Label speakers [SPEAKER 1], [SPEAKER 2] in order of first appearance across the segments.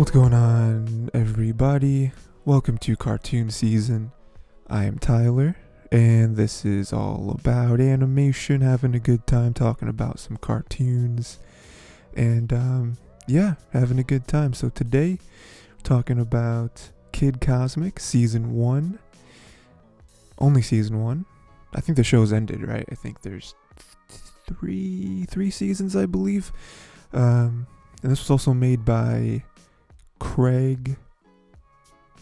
[SPEAKER 1] What's going on, everybody? Welcome to cartoon season. I am Tyler, and this is all about animation, having a good time talking about some cartoons, and having a good time. So today, we're talking about Kid Cosmic Season 1. Only Season 1. I think the show's ended, right? I think there's three seasons, I believe. And this was also made by Craig.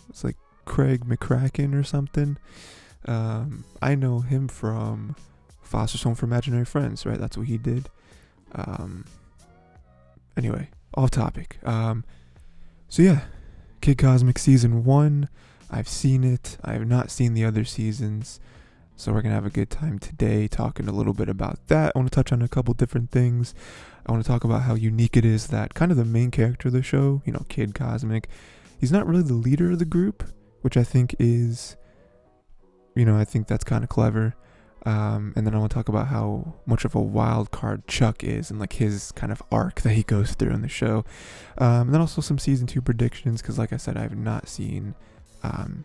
[SPEAKER 1] It's like Craig McCracken or something. I know him from Foster's Home for Imaginary Friends, right? That's what he did. Anyway, off topic. So yeah, Kid Cosmic Season 1. I've seen it. I have not seen the other seasons. So we're going to have a good time today talking a little bit about that. I want to touch on a couple different things. I want to talk about how unique it is that kind of the main character of the show, Kid Cosmic, he's not really the leader of the group, which I think is, I think that's kind of clever. And then I want to talk about how much of a wild card Chuck is and like his kind of arc that he goes through in the show. And then also some season 2 predictions, because like I said, I have not seen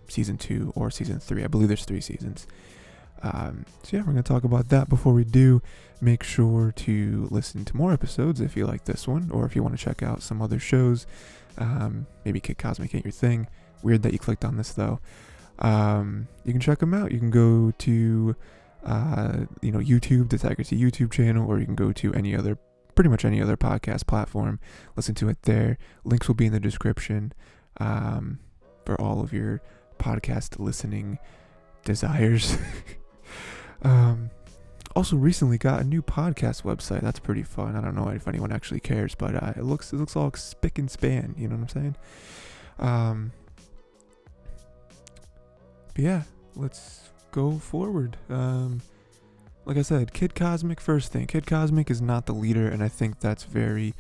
[SPEAKER 1] season 2 or season 3. I believe there's 3 seasons. We're going to talk about that. Before we do, make sure to listen to more episodes if you like this one, or if you want to check out some other shows. Maybe Kid Cosmic ain't your thing. Weird that you clicked on this though. You can check them out. You can go to YouTube, the Tiger T YouTube channel, or you can go to pretty much any other podcast platform. Listen to it there. Links will be in the description for all of your podcast listening desires. Also recently got a new podcast website. That's pretty fun. I don't know if anyone actually cares, but it looks all spick and span, you know what I'm saying? But yeah, let's go forward. Like I said, Kid Cosmic, first thing. Kid Cosmic is not the leader, and I think that's very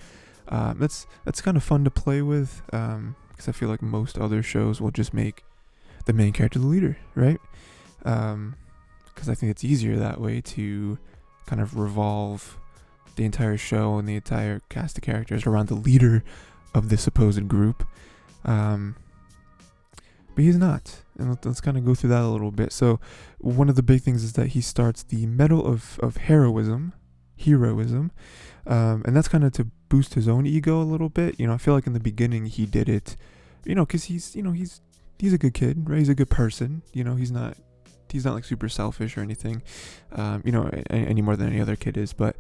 [SPEAKER 1] that's kind of fun to play with, because I feel like most other shows will just make the main character the leader, right? Because I think it's easier that way to kind of revolve the entire show and the entire cast of characters around the leader of the supposed group. But he's not. And let's kind of go through that a little bit. So one of the big things is that he starts the Medal of Heroism. And that's kind of to boost his own ego a little bit. I feel like in the beginning he did it, because he's a good kid, right? He's a good person. He's not like super selfish or anything, any more than any other kid is, but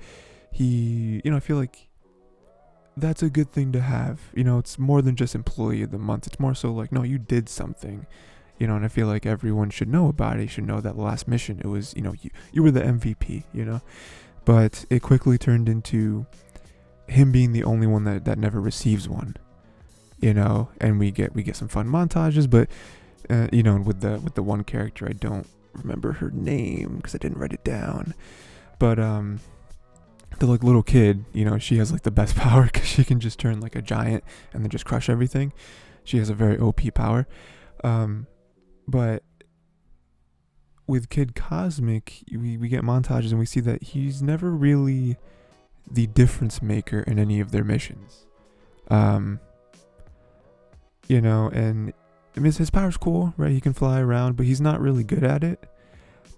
[SPEAKER 1] he, I feel like that's a good thing to have. It's more than just employee of the month. It's more so like, no, you did something, and I feel like everyone should know about it. You should know that last mission, it was, you were the MVP, but it quickly turned into him being the only one that never receives one, and we get some fun montages, but with the one character, I don't remember her name because I didn't write it down, but the like little kid, she has like the best power because she can just turn like a giant and then just crush everything. She has a very OP power, but with Kid Cosmic, we get montages and we see that he's never really the difference maker in any of their missions, and I mean, his power's cool, right? He can fly around, but he's not really good at it.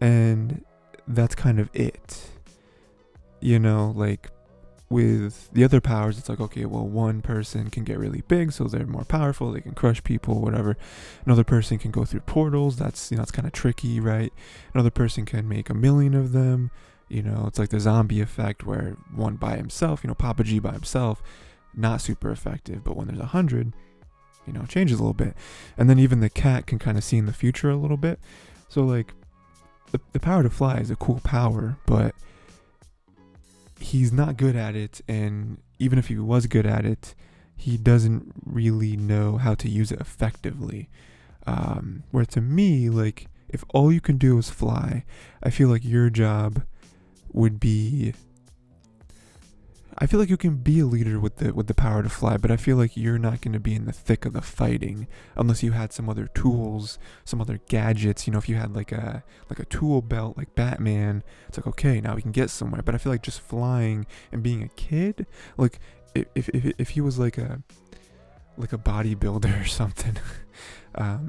[SPEAKER 1] And that's kind of it. Like with the other powers, it's like, okay, well, one person can get really big, so they're more powerful. They can crush people, whatever. Another person can go through portals. That's, it's kind of tricky, right? Another person can make 1 million of them. It's like the zombie effect where one by himself, Papa G by himself, not super effective. But when there's 100, it changes a little bit. And then even the cat can kind of see in the future a little bit. So like the power to fly is a cool power, but he's not good at it. And even if he was good at it, he doesn't really know how to use it effectively. Where to me, like, if all you can do is fly, I feel like your job would be, I feel like you can be a leader with the power to fly, but I feel like you're not going to be in the thick of the fighting unless you had some other tools, some other gadgets. If you had like a tool belt like Batman, it's like, okay, now we can get somewhere. But I feel like just flying and being a kid, like if he was like a like a bodybuilder or something.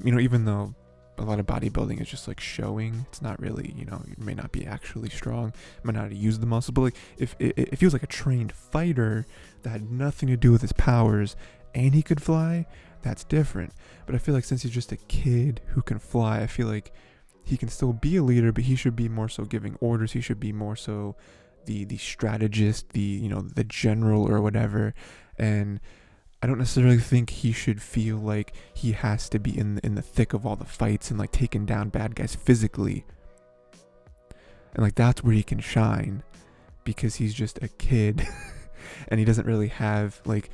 [SPEAKER 1] Even though a lot of bodybuilding is just like showing, it's not really, you may not be actually strong, might not use the muscle, but like if he was like a trained fighter that had nothing to do with his powers and he could fly, that's different. But I feel like since he's just a kid who can fly, I feel like he can still be a leader, but he should be more so giving orders. He should be more so the strategist, the general or whatever. And I don't necessarily think he should feel like he has to be in the thick of all the fights and like taking down bad guys physically. And like that's where he can shine, because he's just a kid and he doesn't really have like,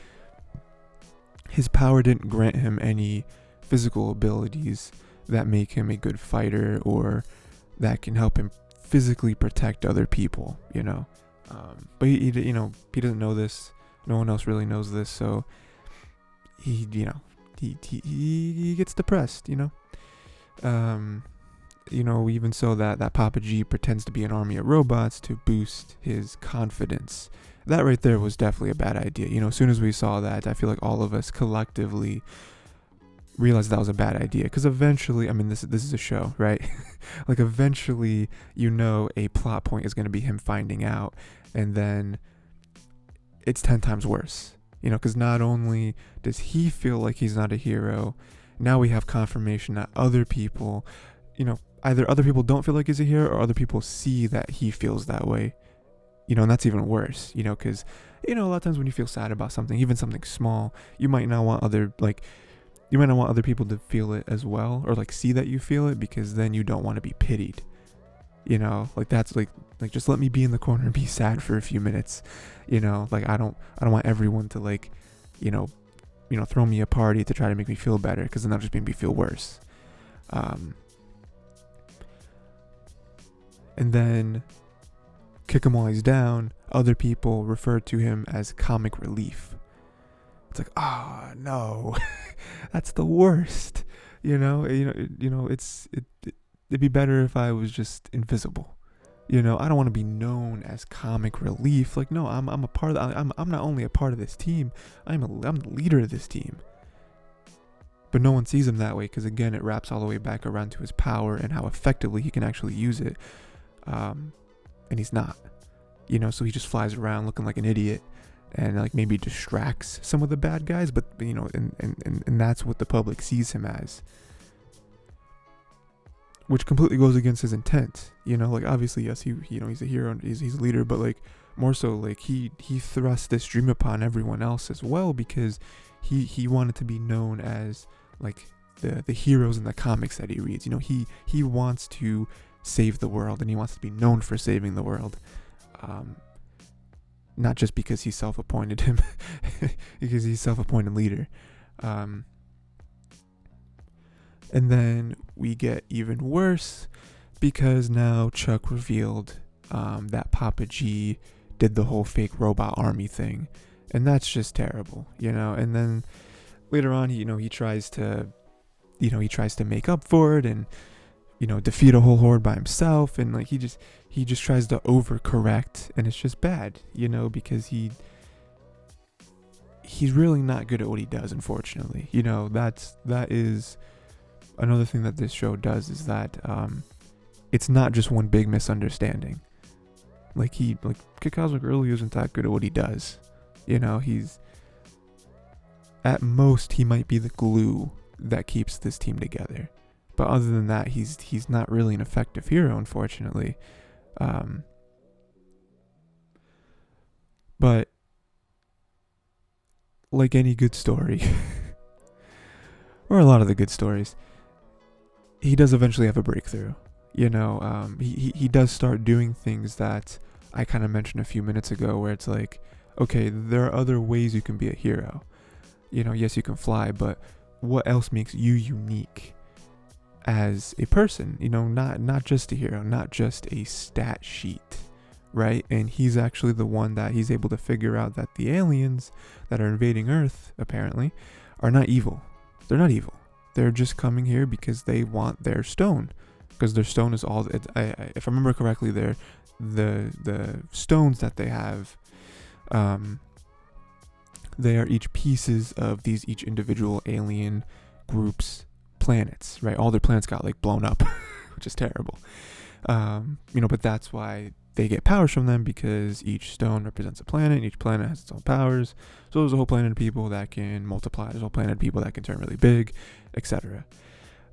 [SPEAKER 1] his power didn't grant him any physical abilities that make him a good fighter or that can help him physically protect other people, but he doesn't know this. No one else really knows this, so he gets depressed, even so that Papa G pretends to be an army of robots to boost his confidence. That right there was definitely a bad idea. As soon as we saw that, I feel like all of us collectively realized that was a bad idea, because eventually, this is a show, right? Like eventually, a plot point is going to be him finding out, and then it's 10 times worse. Because not only does he feel like he's not a hero, now we have confirmation that other people, either other people don't feel like he's a hero or other people see that he feels that way. And that's even worse, because, a lot of times when you feel sad about something, even something small, you might not want other people to feel it as well, or like see that you feel it, because then you don't want to be pitied. Like that's like just let me be in the corner and be sad for a few minutes. Like I don't want everyone to like, throw me a party to try to make me feel better, because then that'll just make me feel worse. And then kick him while he's down. Other people refer to him as comic relief. It's like, no, that's the worst. It'd be better if I was just invisible. I don't want to be known as comic relief. Like, no, I'm a part of I'm not only a part of this team, I'm the leader of this team. But no one sees him that way, because again, it wraps all the way back around to his power and how effectively he can actually use it. And he's not. So he just flies around looking like an idiot and like maybe distracts some of the bad guys, but and that's what the public sees him as. Which completely goes against his intent, like obviously, yes, he's a hero, he's a leader, but like more so like he thrust this dream upon everyone else as well, because he wanted to be known as like the heroes in the comics that he reads. He wants to save the world, and he wants to be known for saving the world, not just because he self-appointed him, because he's self-appointed leader. And then we get even worse, because now Chuck revealed that Papa G did the whole fake robot army thing, and that's just terrible, And then later on, he tries to make up for it and defeat a whole horde by himself, and like he just tries to overcorrect, and it's just bad, because he's really not good at what he does, unfortunately. That is another thing that this show does, is that it's not just one big misunderstanding. Like Kid Cosmic really isn't that good at what he does. He's at most, he might be the glue that keeps this team together, but other than that, he's not really an effective hero, unfortunately. But like any good story, or a lot of the good stories, he does eventually have a breakthrough. He does start doing things that I kind of mentioned a few minutes ago, where it's like, okay, there are other ways you can be a hero. Yes, you can fly, but what else makes you unique as a person? Not just a hero, not just a stat sheet, right? And he's actually the one that he's able to figure out that the aliens that are invading Earth, apparently, are not evil. They're not evil. They're just coming here because they want their stone. Because their stone is all... if I remember correctly, the stones that they have They are each pieces of these each individual alien groups planets, right? All their planets got like blown up, which is terrible. But that's why they get powers from them, because each stone represents a planet, and each planet has its own powers. So there's a whole planet of people that can multiply, there's a whole planet of people that can turn really big, etc.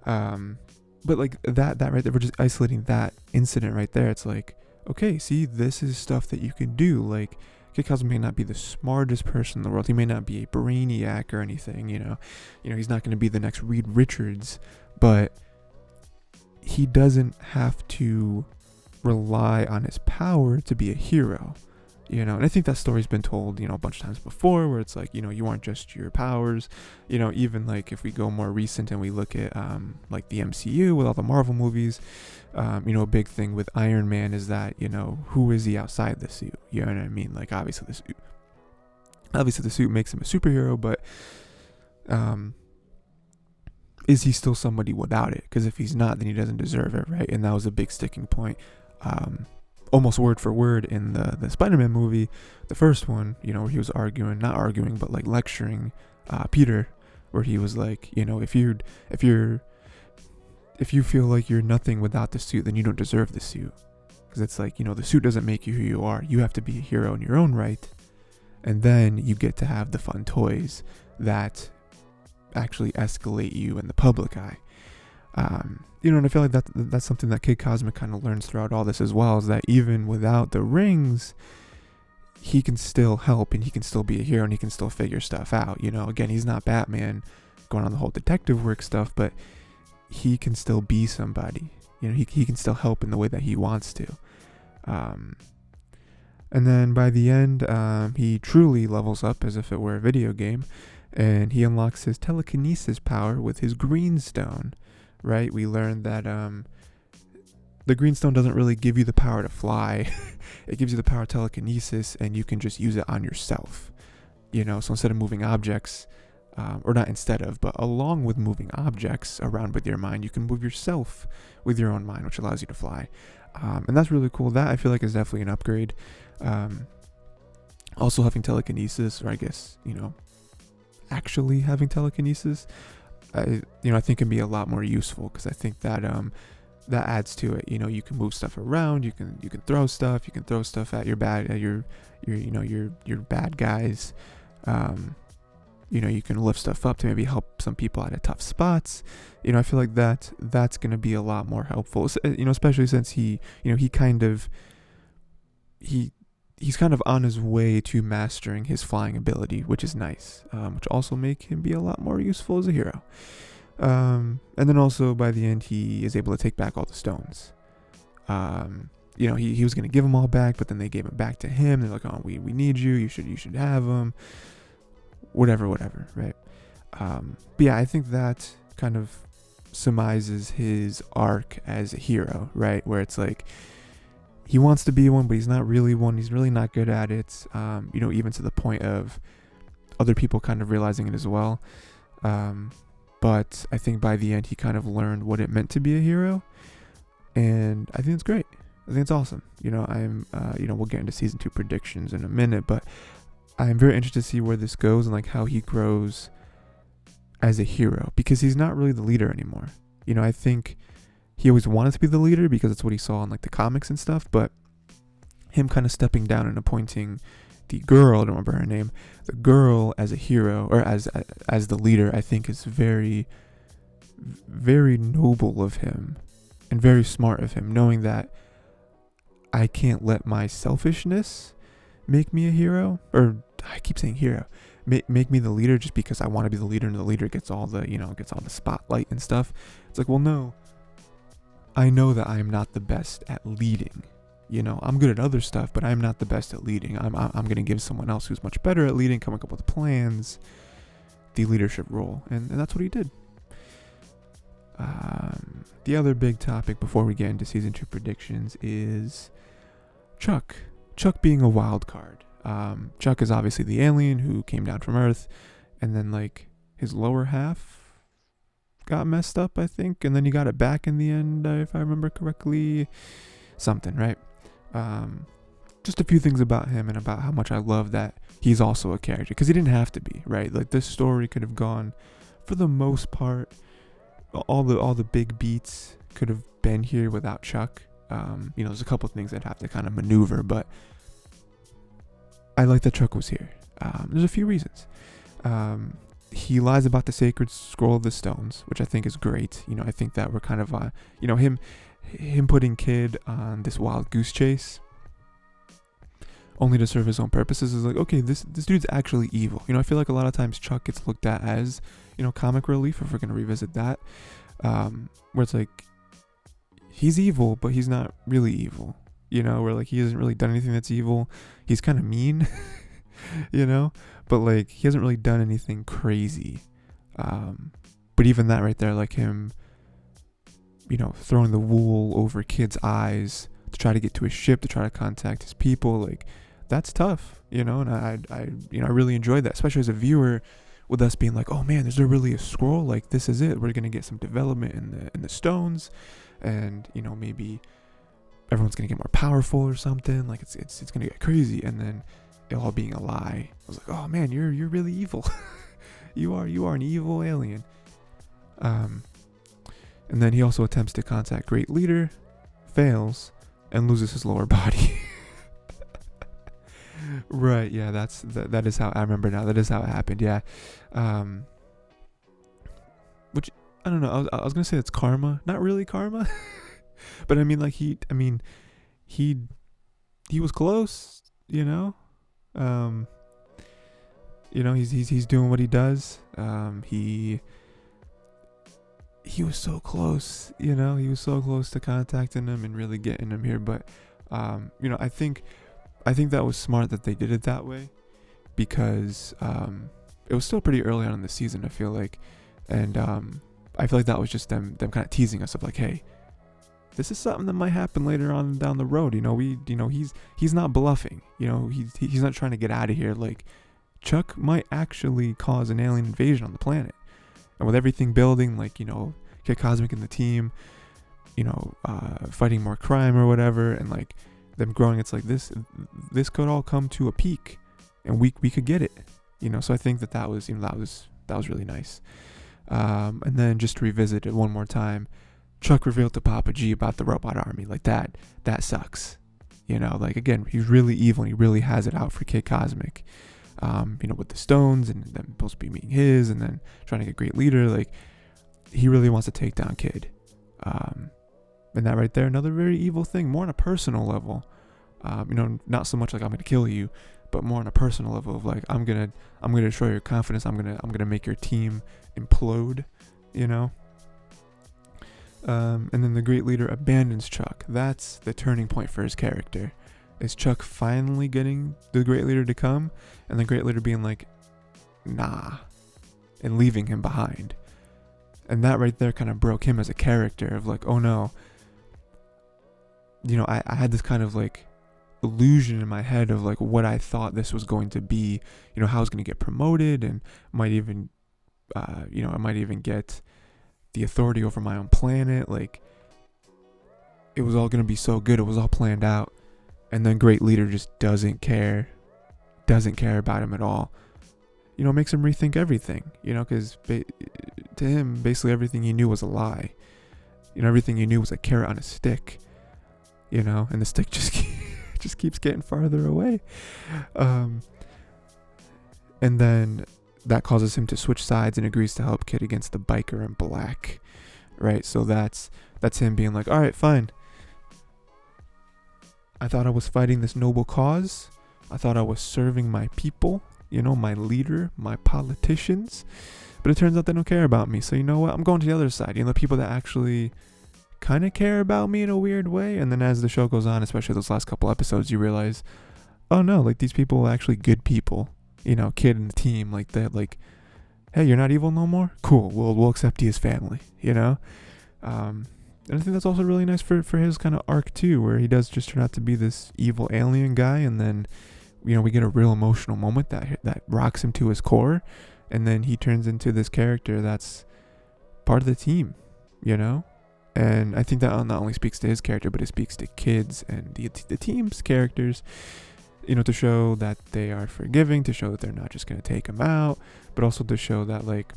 [SPEAKER 1] But like that right there, we're just isolating that incident right there. It's like, okay, see, this is stuff that you can do. Like, Kid Cosmo may not be the smartest person in the world. He may not be a brainiac or anything, he's not going to be the next Reed Richards, but he doesn't have to rely on his power to be a hero, and I think that story's been told, a bunch of times before, where it's like, you aren't just your powers, even like if we go more recent and we look at like the MCU with all the Marvel movies, a big thing with Iron Man is that, who is he outside the suit? You know what I mean? Like, obviously the suit makes him a superhero, but is he still somebody without it? Because if he's not, then he doesn't deserve it, right? And that was a big sticking point, almost word for word in the Spider-Man movie, the first one, where he was not arguing, but like lecturing Peter, where he was like, if you feel like you're nothing without the suit, then you don't deserve the suit. Because it's like, the suit doesn't make you who you are. You have to be a hero in your own right. And then you get to have the fun toys that actually escalate you in the public eye. And I feel like that's something that Kid Cosmic kind of learns throughout all this as well, is that even without the rings, he can still help, and he can still be a hero, and he can still figure stuff out. Again, he's not Batman going on the whole detective work stuff, but he can still be somebody. He can still help in the way that he wants to. And then by the end, he truly levels up as if it were a video game, and he unlocks his telekinesis power with his green stone, right? We learned that the green stone doesn't really give you the power to fly. It gives you the power of telekinesis, and you can just use it on yourself. So instead of moving objects, or not instead of, but along with moving objects around with your mind, you can move yourself with your own mind, which allows you to fly. And that's really cool. That, I feel like, is definitely an upgrade. Also having telekinesis, or I guess, actually having telekinesis, I think can be a lot more useful, because I think that that adds to it. You can move stuff around, you can throw stuff at your bad guys. You can lift stuff up to maybe help some people out of tough spots. I feel like that's going to be a lot more helpful, especially since he's kind of on his way to mastering his flying ability, which is nice, which also make him be a lot more useful as a hero. And then also by the end, he is able to take back all the stones. He was going to give them all back, but then they gave them back to him. They're like, oh, we need you. You should have them. Whatever, right? But yeah, I think that kind of surmises his arc as a hero, right? Where it's like, he wants to be one, but he's not really one. He's really not good at it. Even to the point of other people kind of realizing it as well. But I think by the end, he kind of learned what it meant to be a hero. And I think it's great. I think it's awesome. We'll get into season 2 predictions in a minute, but I'm very interested to see where this goes and like how he grows as a hero, because he's not really the leader anymore. I think he always wanted to be the leader because it's what he saw in like the comics and stuff, but him kind of stepping down and appointing the girl, I don't remember her name, the girl as a hero, or as the leader, I think is very, very noble of him and very smart of him, knowing that I can't let my selfishness make me a hero, or I keep saying hero, make me the leader just because I want to be the leader, and the leader gets all the spotlight and stuff. It's like, well, no, I know that I am not the best at leading. I'm good at other stuff, but I'm not the best at leading. I'm going to give someone else who's much better at leading, coming up with plans, the leadership role. And that's what he did. The other big topic before we get into season 2 predictions is Chuck. Chuck being a wild card. Chuck is obviously the alien who came down from Earth, and then like his lower half got messed up, I think, and then he got it back in the end, if I remember correctly. Something, right? just a few things about him and about how much I love that he's also a character, because he didn't have to be, right? Like, this story could have gone, for the most part, all the big beats could have been here without Chuck. There's a couple of things I'd have to kind of maneuver, but I like that Chuck was here. There's a few reasons. He lies about the sacred scroll of the stones, which I think is great. I think that we're kind of, him putting Kid on this wild goose chase only to serve his own purposes is like, okay, this dude's actually evil. I feel like a lot of times Chuck gets looked at as, comic relief, if we're going to revisit that, where it's like, he's evil, but he's not really evil, where like he hasn't really done anything that's evil. He's kind of mean, but like he hasn't really done anything crazy. But even that right there, like him, throwing the wool over Kid's eyes to try to get to his ship, to try to contact his people, like that's tough, and I really enjoyed that, especially as a viewer, with us being like, oh man, is there really a scroll? Like, this is it. We're gonna get some development in the stones, and maybe everyone's gonna get more powerful or something. Like it's gonna get crazy, and then it all being a lie. I was like, oh man, you're really evil. you are an evil alien. And then he also attempts to contact Great Leader, fails, and loses his lower body. Right, yeah, that is how I remember now. That is how it happened, yeah. Which I don't know. I was gonna say it's karma, not really karma, but I mean, like he was close, He's doing what he does. He was so close, he was so close to contacting him and really getting him here. But, I think that was smart that they did it that way, because it was still pretty early on in the season, I feel like. And I feel like that was just them kind of teasing us of like, hey, this is something that might happen later on down the road. He's not bluffing. He's not trying to get out of here. Like, Chuck might actually cause an alien invasion on the planet. And with everything building, like, Kid Cosmic and the team, fighting more crime or whatever, and like them growing, it's like this could all come to a peak, and we could get it, So I think that was really nice. And then just to revisit it one more time, Chuck revealed to Papa G about the robot army. Like that sucks. Like, again, he's really evil and he really has it out for Kid Cosmic. With the stones and them supposed to be meeting his, and then trying to get Great Leader. Like, he really wants to take down Kid. And that right there, another very evil thing, more on a personal level. Not so much like I'm gonna kill you, but more on a personal level of like, I'm gonna destroy your confidence. I'm gonna make your team implode. And then the Great Leader abandons Chuck. That's the turning point for his character. Is Chuck finally getting the Great Leader to come, and the Great Leader being like, nah, and leaving him behind. And that right there kind of broke him as a character of like, oh no. I had this kind of like illusion in my head of like what I thought this was going to be, how I was going to get promoted, and might even, I might even get the authority over my own planet. Like, it was all going to be so good. It was all planned out. And then Great Leader just doesn't care about him at all. Makes him rethink everything, because to him, basically everything he knew was a lie. Everything he knew was a carrot on a stick, and the stick just keeps getting farther away. And then that causes him to switch sides and agrees to help Kid against the biker in black, right? So that's him being like, all right, fine. I thought I was fighting this noble cause. I thought I was serving my people, my leader, my politicians. But it turns out they don't care about me. So you know what? I'm going to the other side. The people that actually kind of care about me in a weird way. And then as the show goes on, especially those last couple episodes, you realize, oh no, like these people are actually good people. Kid and the team, like that, like, hey, you're not evil no more? Cool. We'll accept you as family, And I think that's also really nice for his kind of arc too, where he does just turn out to be this evil alien guy, and then, we get a real emotional moment that rocks him to his core, and then he turns into this character that's part of the team, And I think that not only speaks to his character, but it speaks to kids and the team's characters, to show that they are forgiving, to show that they're not just going to take him out, but also to show that, like,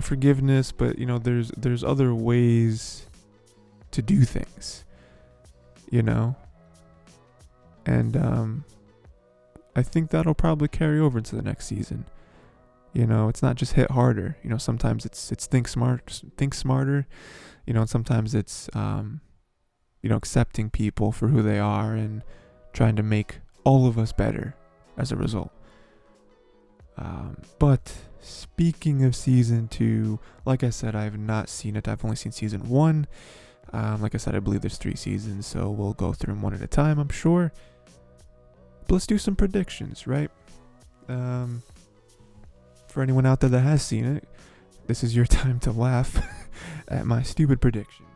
[SPEAKER 1] forgiveness, but, there's other ways to do things, and I think that'll probably carry over into the next season. It's not just hit harder. Sometimes it's think smarter. And sometimes it's accepting people for who they are and trying to make all of us better as a result. But speaking of season 2, like I said, I have not seen it. I've only seen season 1. Like I said, I believe there's 3 seasons, so we'll go through them one at a time, I'm sure. But let's do some predictions, right? For anyone out there that has seen it, this is your time to laugh at my stupid predictions.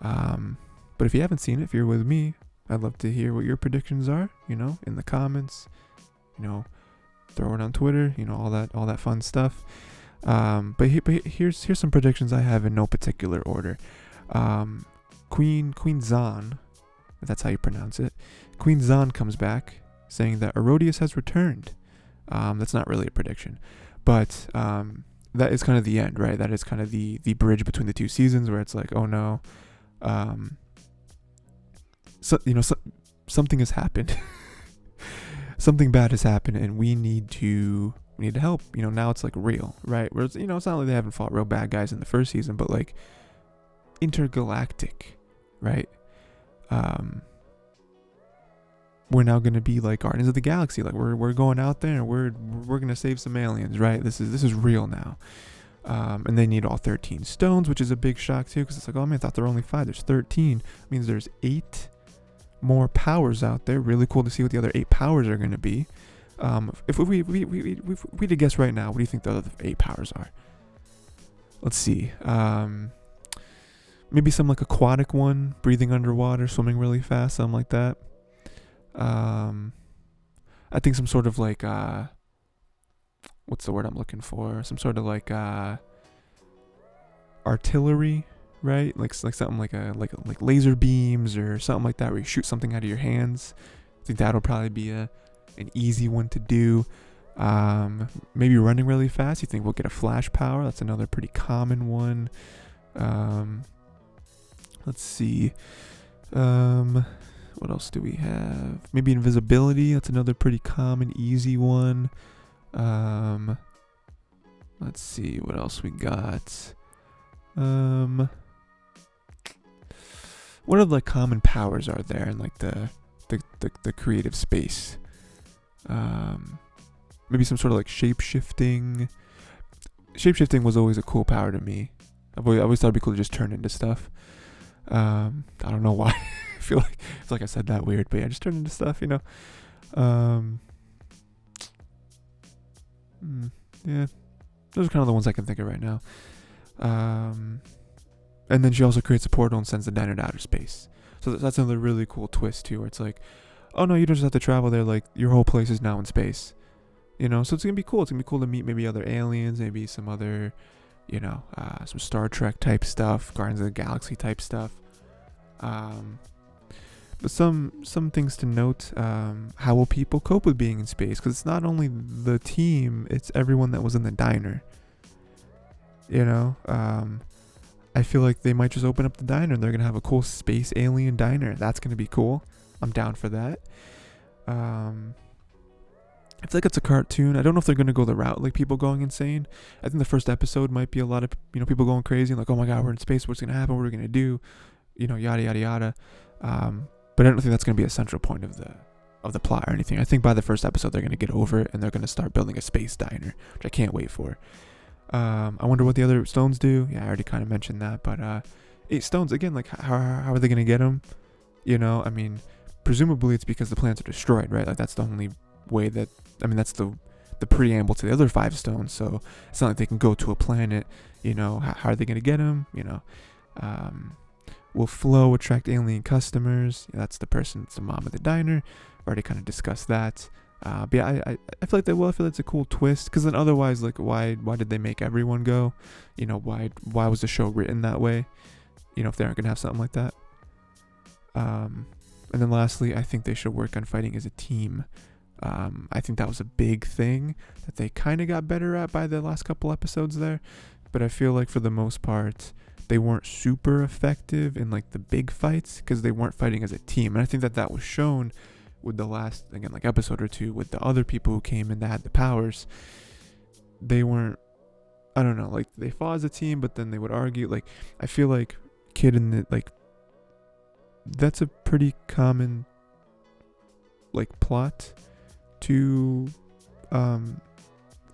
[SPEAKER 1] But if you haven't seen it, if you're with me, I'd love to hear what your predictions are, in the comments, throw it on Twitter, all that fun stuff. But here's some predictions I have in no particular order. Queen Zan, if that's how you pronounce it, Queen Zan comes back saying that Herodias has returned. That's not really a prediction, but that is kind of the end, right? That is kind of the bridge between the 2 seasons, where it's like, oh no, something has happened. Something bad has happened, and we need to help. Now it's like real, right? Whereas, it's not like they haven't fought real bad guys in the first season, but like intergalactic, right? We're now going to be like Guardians of the Galaxy. Like we're going out there and we're going to save some aliens, right? This is real now. And they need all 13 stones, which is a big shock too, because it's like, oh man, I thought there were only 5. There's 13. It means there's 8 more powers out there. Really cool to see what the other 8 powers are going to be. If we to guess right now, what do you think the other 8 powers are? Let's see. Maybe some like aquatic one, breathing underwater, swimming really fast, something like that. I think some sort of like what's the word I'm looking for? Some sort of like artillery, right? Like something like laser beams or something like that, where you shoot something out of your hands. I think that'll probably be an easy one to do. Maybe running really fast. You think we'll get a flash power? That's another pretty common one. Let's see. What else do we have? Maybe invisibility. That's another pretty common, easy one. Let's see what else we got. What other like common powers are there in like the creative space? Maybe some sort of like shape-shifting. Shape-shifting was always a cool power to me. I always thought it'd be cool to just turn into stuff. I don't know why. I feel like I said that weird, but yeah, just turn into stuff, Yeah, those are kind of the ones I can think of right now. And then she also creates a portal and sends the diner to outer space. So that's another really cool twist too, where it's like, oh no, you don't just have to travel there. Like your whole place is now in space. So it's gonna be cool. It's gonna be cool to meet maybe other aliens, maybe some other, some Star Trek type stuff, Guardians of the Galaxy type stuff. But some things to note. How will people cope with being in space? Because it's not only the team; it's everyone that was in the diner. I feel like they might just open up the diner and they're gonna have a cool space alien diner. That's gonna be cool. I'm down for that. I feel like it's a cartoon. I don't know if they're gonna go the route like people going insane. I think the first episode might be a lot of people going crazy, like, oh my god, we're in space. What's gonna happen? What are we gonna do? Yada yada yada. But I don't think that's gonna be a central point of the plot or anything. I think by the first episode they're gonna get over it and they're gonna start building a space diner, which I can't wait for. I wonder what the other stones do. Yeah, I already kind of mentioned that, but 8 stones again. Like, how are they gonna get them? I mean, presumably it's because the planets are destroyed, right? Like that's the only way that. I mean, that's the preamble to the other 5 stones. So it's not like they can go to a planet. How are they gonna get them? Will Flo attract alien customers? Yeah, that's the person. It's the mom of the diner. I've already kind of discussed that. But yeah, I feel like they will. I feel like it's a cool twist, because then otherwise, like, why did they make everyone go? Why was the show written that way? If they aren't gonna have something like that. And then lastly, I think they should work on fighting as a team. I think that was a big thing that they kind of got better at by the last couple episodes there, but I feel like for the most part, they weren't super effective in like the big fights because they weren't fighting as a team. And I think that was shown with the last, again, like episode or two with the other people who came in that had the powers. They weren't, I don't know, like they fought as a team, but then they would argue. Like, I feel like Kid and the, like, that's a pretty common like plot to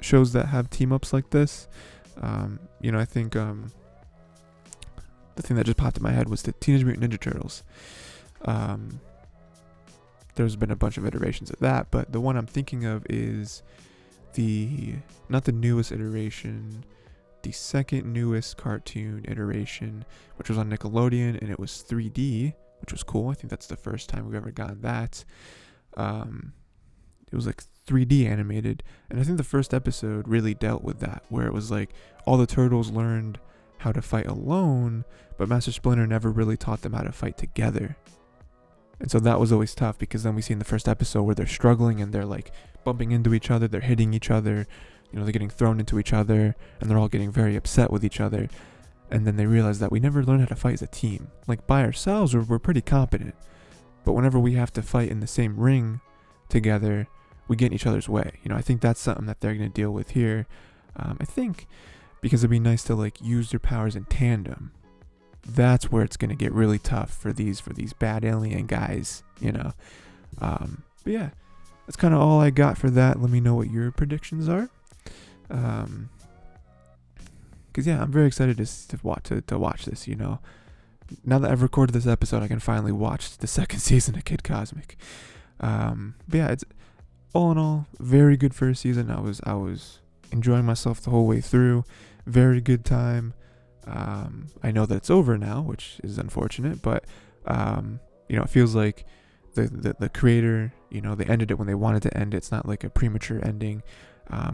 [SPEAKER 1] shows that have team ups like this. I think the thing that just popped in my head was the Teenage Mutant Ninja Turtles. There's been a bunch of iterations of that, but the one I'm thinking of is not the newest iteration, the second newest cartoon iteration, which was on Nickelodeon, and it was 3D, which was cool. I think that's the first time we've ever gotten that. It was like 3D animated, and I think the first episode really dealt with that, where it was like all the turtles learned how to fight alone, but Master Splinter never really taught them how to fight together. And so that was always tough, because then we see in the first episode where they're struggling and they're like bumping into each other, they're hitting each other, they're getting thrown into each other, and they're all getting very upset with each other. And then they realize that we never learned how to fight as a team. Like, by ourselves, we're pretty competent, but whenever we have to fight in the same ring together, we get in each other's way. I think that's something that they're going to deal with here. I think because it'd be nice to like use their powers in tandem. That's where it's going to get really tough for these bad alien guys, But yeah, that's kind of all I got for that. Let me know what your predictions are. Because yeah, I'm very excited to watch this. Now that I've recorded this episode, I can finally watch the second season of Kid Cosmic. But yeah, it's all in all very good first season. I was enjoying myself the whole way through. Very good time. I know that it's over now, which is unfortunate, but it feels like the creator, they ended it when they wanted to end it. It's not like a premature ending,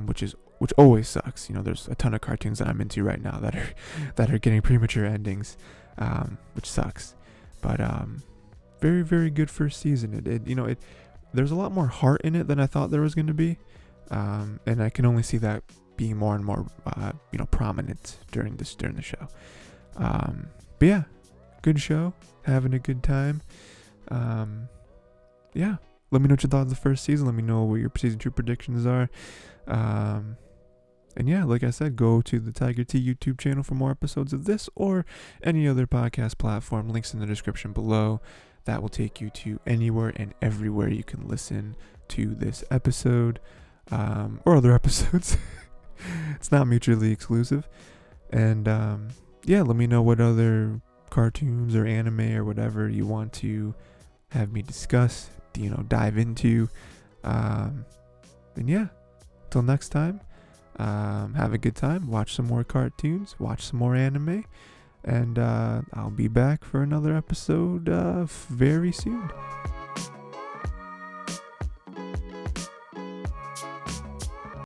[SPEAKER 1] which always sucks. There's a ton of cartoons that I'm into right now that are getting premature endings, which sucks. But very, very good first season. There's a lot more heart in it than I thought there was going to be, and I can only see that being more and more prominent during the show. But yeah, good show, having a good time. Yeah, let me know what you thought of the first season. Let me know what your season 2 predictions are. And yeah, like I said, go to the Tiger T YouTube channel for more episodes of this or any other podcast platform. Links in the description below. That will take you to anywhere and everywhere you can listen to this episode, or other episodes. It's not mutually exclusive. And yeah, let me know what other cartoons or anime or whatever you want to have me discuss, dive into. And yeah, till next time, have a good time. Watch some more cartoons, watch some more anime, and I'll be back for another episode very soon.